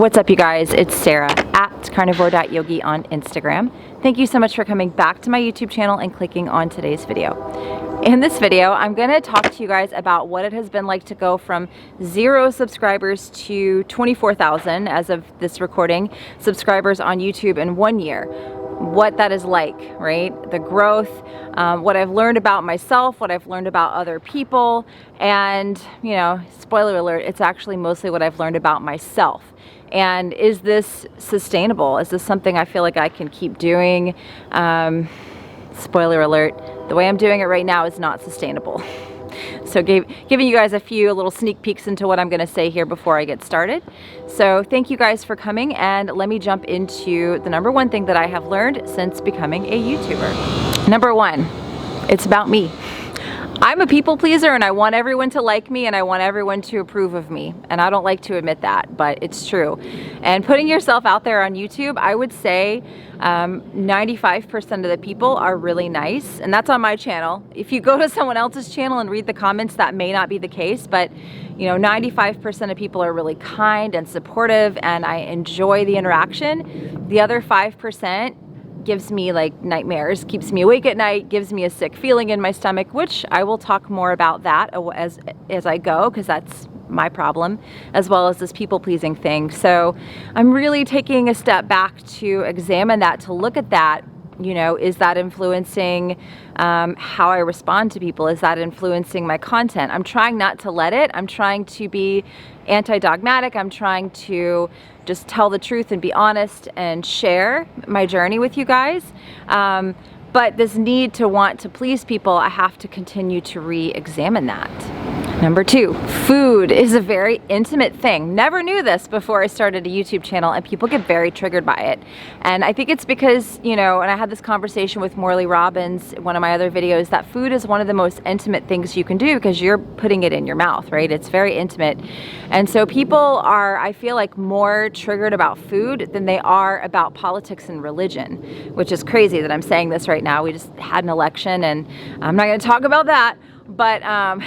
What's up, you guys? It's Sarah at carnivore.yogi on Instagram. Thank you so much for coming back to my YouTube channel and clicking on today's video. In this video, I'm going to talk to you guys about what it has been like to go from 0 subscribers to 24,000 as of this recording subscribers on YouTube in 1 year. What that is like, right? The growth, what I've learned about myself, what I've learned about other people, and, you know, spoiler alert, it's actually mostly what I've learned about myself. And is this sustainable? Is this something I feel like I can keep doing? Spoiler alert, the way I'm doing it right now is not sustainable. So giving you guys a few little sneak peeks into what I'm going to say here before I get started. So thank you guys for coming, and let me jump into the number one thing that I have learned since becoming a YouTuber. Number one, it's about me. I'm a people pleaser, and I want everyone to like me, and I want everyone to approve of me. And I don't like to admit that, but it's true. And putting yourself out there on YouTube, I would say 95% of the people are really nice, and that's on my channel. If you go to someone else's channel and read the comments, that may not be the case, but you know, 95% of people are really kind and supportive, and I enjoy the interaction. The other 5% gives me like nightmares, keeps me awake at night, gives me a sick feeling in my stomach, which I will talk more about that as I go, because that's my problem, as well as this people-pleasing thing. So I'm really taking a step back to examine that, to look at that. You know, is that influencing how I respond to people? Is that influencing my content? I'm trying not to let it. I'm trying to be anti-dogmatic. I'm trying to just tell the truth and be honest and share my journey with you guys. But this need to want to please people, I have to continue to re-examine that. Number two, food is a very intimate thing. Never knew this before I started a YouTube channel, and people get very triggered by it. And I think it's because, you know, and I had this conversation with Morley Robbins, one of my other videos, that food is one of the most intimate things you can do because you're putting it in your mouth, right? It's very intimate. And so people are, I feel like, more triggered about food than they are about politics and religion, which is crazy that I'm saying this right now. We just had an election, and I'm not going to talk about that, but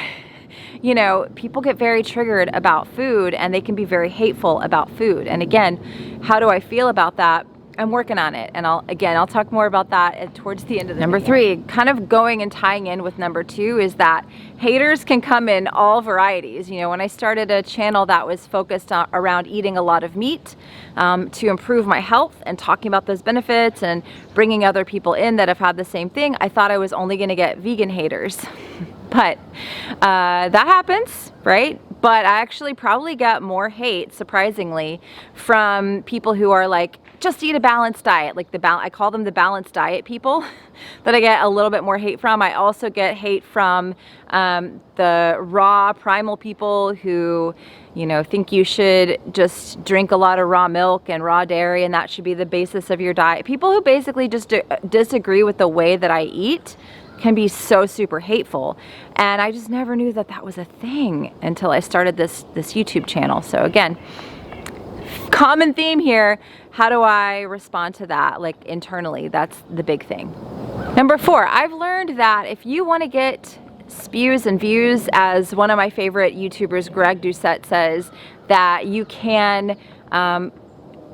you know, people get very triggered about food, and they can be very hateful about food. And again, how do I feel about that? I'm working on it, and I'll talk more about that towards the end of the Number three, kind of going and tying in with number two, is that haters can come in all varieties. You know, when I started a channel that was focused around eating a lot of meat to improve my health and talking about those benefits and bringing other people in that have had the same thing, I thought I was only going to get vegan haters. But that happens, right? But I actually probably got more hate, surprisingly, from people who are like, just eat a balanced diet. Like I call them the balanced diet people that I get a little bit more hate from. I also get hate from the raw primal people who, you know, think you should just drink a lot of raw milk and raw dairy, and that should be the basis of your diet. People who basically just disagree with the way that I eat can be so super hateful, and I just never knew that that was a thing until I started this YouTube channel. So again, common theme here, how do I respond to that, like internally? That's the big thing. Number four, I've learned that if you want to get spews and views, as one of my favorite YouTubers, Greg Doucette, says, that you can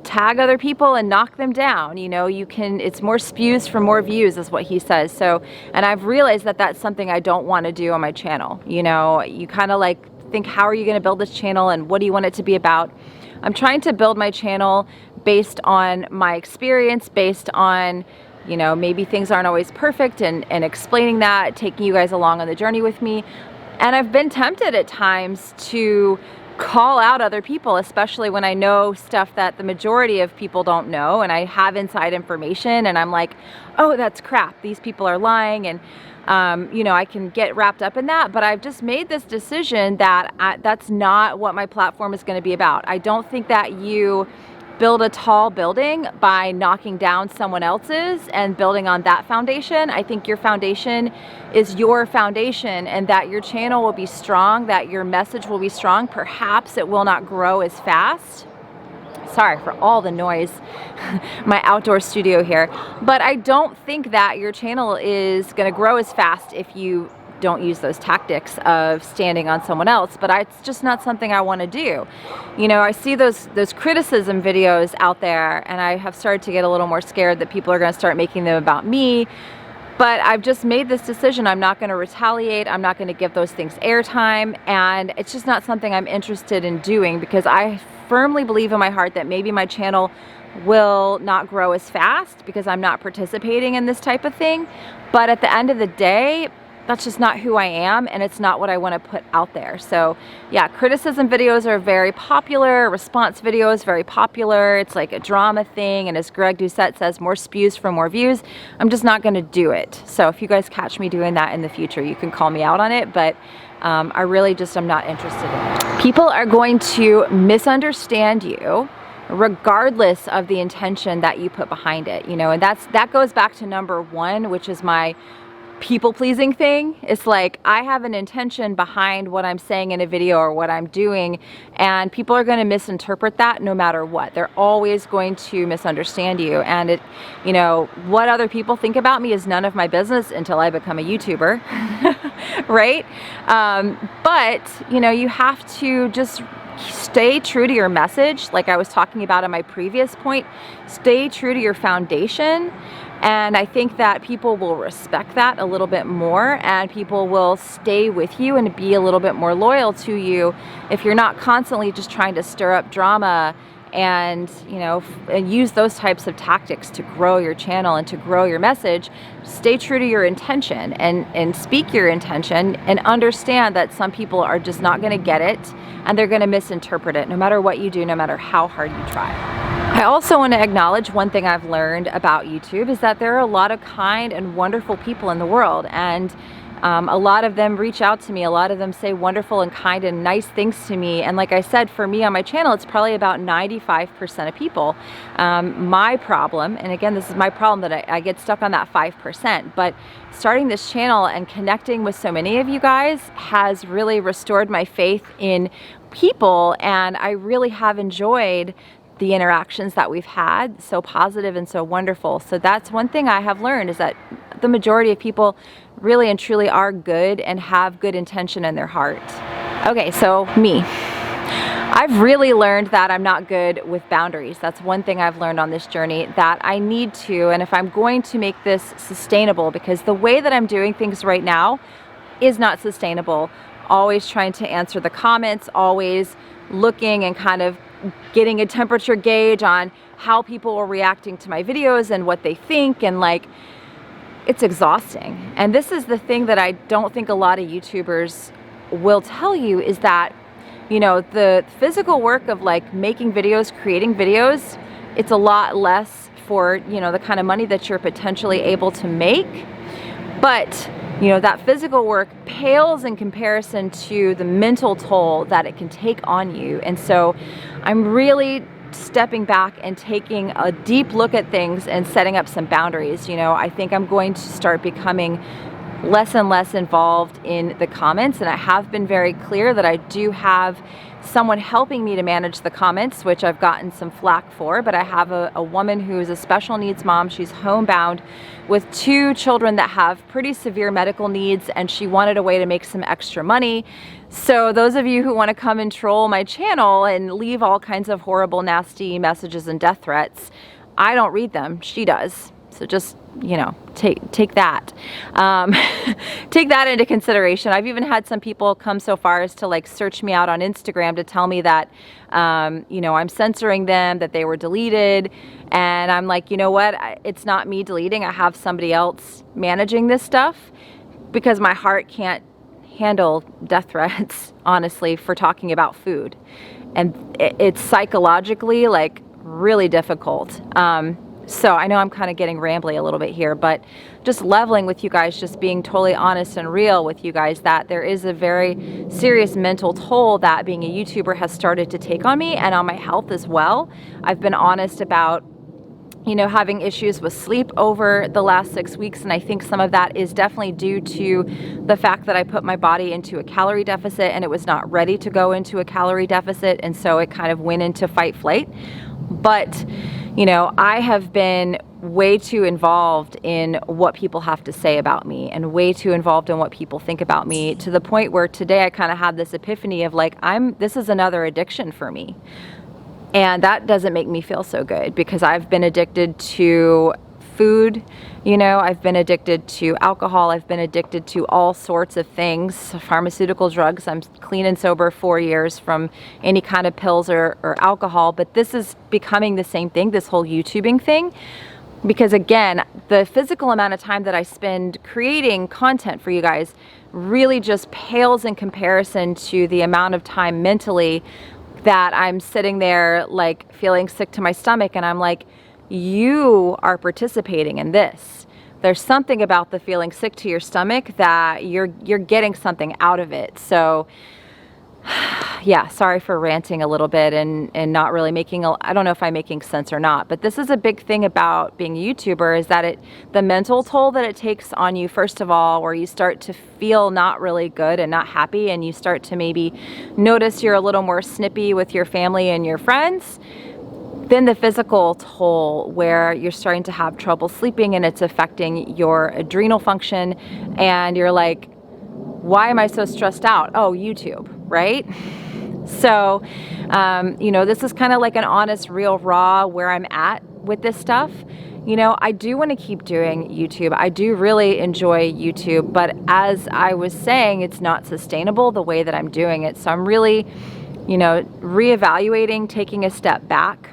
tag other people and knock them down. You know, you can, it's more spews for more views is what he says. So, and I've realized that that's something I don't want to do on my channel. You know, you kind of like think, how are you going to build this channel and what do you want it to be about? I'm trying to build my channel based on my experience, based on, you know, maybe things aren't always perfect, and explaining that, taking you guys along on the journey with me. And I've been tempted at times to call out other people, especially when I know stuff that the majority of people don't know, and I have inside information, and I'm like, oh, that's crap, these people are lying, and you know, I can get wrapped up in that. But I've just made this decision that that's not what my platform is going to be about. I don't think that you build a tall building by knocking down someone else's and building on that foundation. I think your foundation is your foundation, and that your channel will be strong, that your message will be strong. Perhaps it will not grow as fast. Sorry for all the noise, my outdoor studio here. But I don't think that your channel is going to grow as fast if you don't use those tactics of standing on someone else, but it's just not something I want to do. You know, I see those criticism videos out there, and I have started to get a little more scared that people are going to start making them about me. But I've just made this decision. I'm not going to retaliate. I'm not going to give those things airtime. And it's just not something I'm interested in doing, because I firmly believe in my heart that maybe my channel will not grow as fast because I'm not participating in this type of thing. But at the end of the day, that's just not who I am, and it's not what I want to put out there. So yeah, criticism videos are very popular, response videos very popular. It's like a drama thing, and as Greg Doucette says, more spews for more views. I'm just not going to do it. So if you guys catch me doing that in the future, you can call me out on it, but I really just am not interested in it. People are going to misunderstand you regardless of the intention that you put behind it, you know, and that goes back to number one, which is my people-pleasing thing. It's like, I have an intention behind what I'm saying in a video or what I'm doing, and people are going to misinterpret that no matter what. They're always going to misunderstand you, and it, you know, what other people think about me is none of my business until I become a YouTuber. Right? But you know, you have to just stay true to your message, like I was talking about in my previous point. Stay true to your foundation. And I think that people will respect that a little bit more, and people will stay with you and be a little bit more loyal to you if you're not constantly just trying to stir up drama and, you know, and use those types of tactics to grow your channel and to grow your message. Stay true to your intention and speak your intention, and understand that some people are just not going to get it, and they're going to misinterpret it no matter what you do, no matter how hard you try. I also want to acknowledge one thing I've learned about YouTube is that there are a lot of kind and wonderful people in the world, and a lot of them reach out to me. A lot of them say wonderful and kind and nice things to me. And like I said, for me on my channel, it's probably about 95% of people. My problem, and again, this is my problem, that I get stuck on that 5%, but starting this channel and connecting with so many of you guys has really restored my faith in people, and I really have enjoyed the interactions that we've had, so positive and so wonderful. So that's one thing I have learned, is that the majority of people really and truly are good and have good intention in their heart. Okay, so me. I've really learned that I'm not good with boundaries. That's one thing I've learned on this journey, that I need to, and if I'm going to make this sustainable, because the way that I'm doing things right now is not sustainable. Always trying to answer the comments, always looking and kind of getting a temperature gauge on how people are reacting to my videos and what they think, and like, it's exhausting. And this is the thing that I don't think a lot of YouTubers will tell you, is that, you know, the physical work of like making videos, creating videos, it's a lot less for, you know, the kind of money that you're potentially able to make. But you know, that physical work pales in comparison to the mental toll that it can take on you. And so I'm really stepping back and taking a deep look at things and setting up some boundaries. You know, I think I'm going to start becoming less and less involved in the comments, and I have been very clear that I do have someone helping me to manage the comments, which I've gotten some flack for, but I have a woman who is a special needs mom. She's homebound with 2 children that have pretty severe medical needs, and she wanted a way to make some extra money. So those of you who want to come and troll my channel and leave all kinds of horrible, nasty messages and death threats, I don't read them, she does. So just, you know, take that. Take that into consideration. I've even had some people come so far as to like search me out on Instagram to tell me that, you know, I'm censoring them, that they were deleted. And I'm like, you know what? It's not me deleting. I have somebody else managing this stuff, because my heart can't handle death threats, honestly, for talking about food. And it's psychologically like really difficult. So I know I'm kind of getting rambly a little bit here, but just leveling with you guys, just being totally honest and real with you guys, that there is a very serious mental toll that being a YouTuber has started to take on me and on my health as well. I've been honest about, you know, having issues with sleep over the last 6 weeks, and I think some of that is definitely due to the fact that I put my body into a calorie deficit and it was not ready to go into a calorie deficit, and so it kind of went into fight flight. But you know, I have been way too involved in what people have to say about me and way too involved in what people think about me, to the point where today I kind of had this epiphany of like, this is another addiction for me. And that doesn't make me feel so good, because I've been addicted to food, you know, I've been addicted to alcohol, I've been addicted to all sorts of things, pharmaceutical drugs. I'm clean and sober 4 years from any kind of pills or alcohol, but this is becoming the same thing, this whole YouTubing thing. Because again, the physical amount of time that I spend creating content for you guys really just pales in comparison to the amount of time mentally that I'm sitting there like feeling sick to my stomach, and I'm like, you are participating in this. There's something about the feeling sick to your stomach that you're getting something out of it. So yeah, sorry for ranting a little bit and not really making I don't know if I'm making sense or not, but this is a big thing about being a YouTuber, is that the mental toll that it takes on you, first of all, where you start to feel not really good and not happy, and you start to maybe notice you're a little more snippy with your family and your friends. Then the physical toll, where you're starting to have trouble sleeping and it's affecting your adrenal function, and you're like, why am I so stressed out? Oh, YouTube, right? So, you know, this is kind of like an honest, real, raw where I'm at with this stuff. You know, I do want to keep doing YouTube. I do really enjoy YouTube, but as I was saying, it's not sustainable the way that I'm doing it. So I'm really, you know, reevaluating, taking a step back,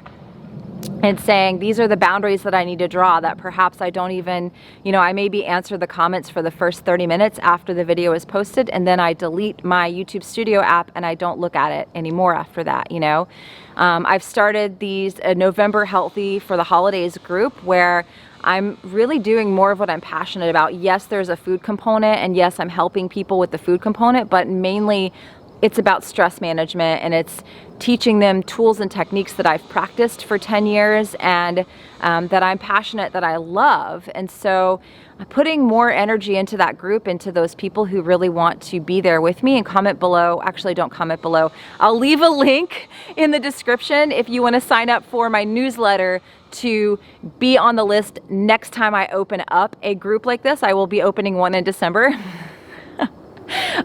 and saying these are the boundaries that I need to draw, that perhaps I don't even, you know, I maybe answer the comments for the first 30 minutes after the video is posted, and then I delete my YouTube Studio app and I don't look at it anymore after that, you know. I've started these November Healthy for the Holidays group, where I'm really doing more of what I'm passionate about. Yes, there's a food component, and yes, I'm helping people with the food component, but mainly it's about stress management, and it's teaching them tools and techniques that I've practiced for 10 years and that I'm passionate, that I love. And so putting more energy into that group, into those people who really want to be there with me. And comment below, actually don't comment below, I'll leave a link in the description if you want to sign up for my newsletter to be on the list next time I open up a group like this. I will be opening one in December.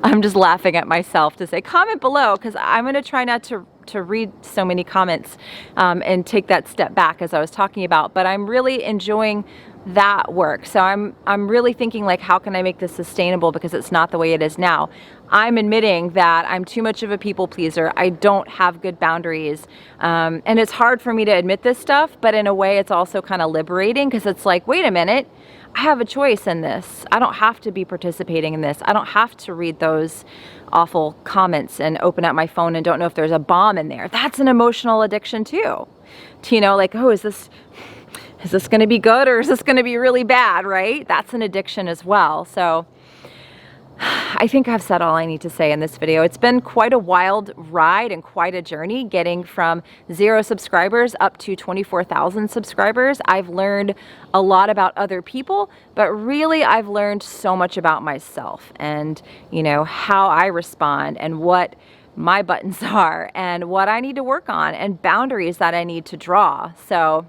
I'm just laughing at myself to say comment below, because I'm going to try not to read so many comments and take that step back, as I was talking about. But I'm really enjoying that work. So I'm really thinking, like, how can I make this sustainable, because it's not the way it is now. I'm admitting that I'm too much of a people pleaser. I don't have good boundaries. And it's hard for me to admit this stuff, but in a way it's also kind of liberating, because it's like, wait a minute, I have a choice in this. I don't have to be participating in this. I don't have to read those awful comments and open up my phone and don't know if there's a bomb in there. That's an emotional addiction too. You know, like, oh, is this going to be good, or is this going to be really bad, right? That's an addiction as well. So I think I've said all I need to say in this video. It's been quite a wild ride and quite a journey, getting from 0 subscribers up to 24,000 subscribers. I've learned a lot about other people, but really I've learned so much about myself, and, you know, how I respond, and what my buttons are, and what I need to work on, and boundaries that I need to draw. So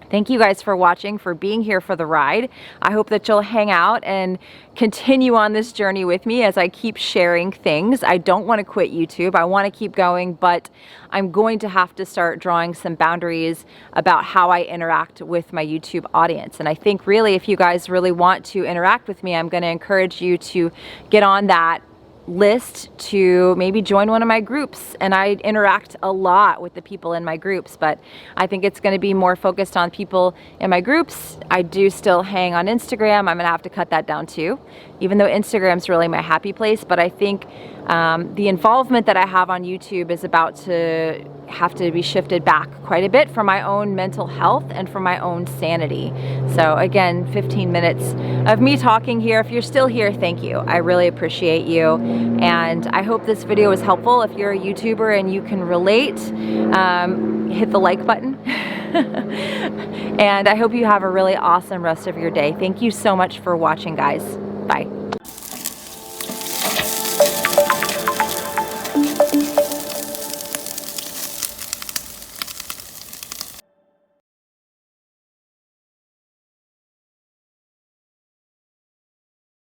thank you guys for watching, for being here for the ride. I hope that you'll hang out and continue on this journey with me as I keep sharing things. I don't want to quit YouTube. I want to keep going, but I'm going to have to start drawing some boundaries about how I interact with my YouTube audience. And I think really, if you guys really want to interact with me, I'm going to encourage you to get on that list to maybe join one of my groups. And I interact a lot with the people in my groups, but I think it's going to be more focused on people in my groups. I do still hang on Instagram. I'm going to have to cut that down too, even though Instagram's really my happy place. But I think the involvement that I have on YouTube is about to have to be shifted back quite a bit for my own mental health and for my own sanity. So again, 15 minutes of me talking here. If you're still here, thank you. I really appreciate you. And I hope this video was helpful. If you're a YouTuber and you can relate, hit the like button. And I hope you have a really awesome rest of your day. Thank you so much for watching, guys. Bye.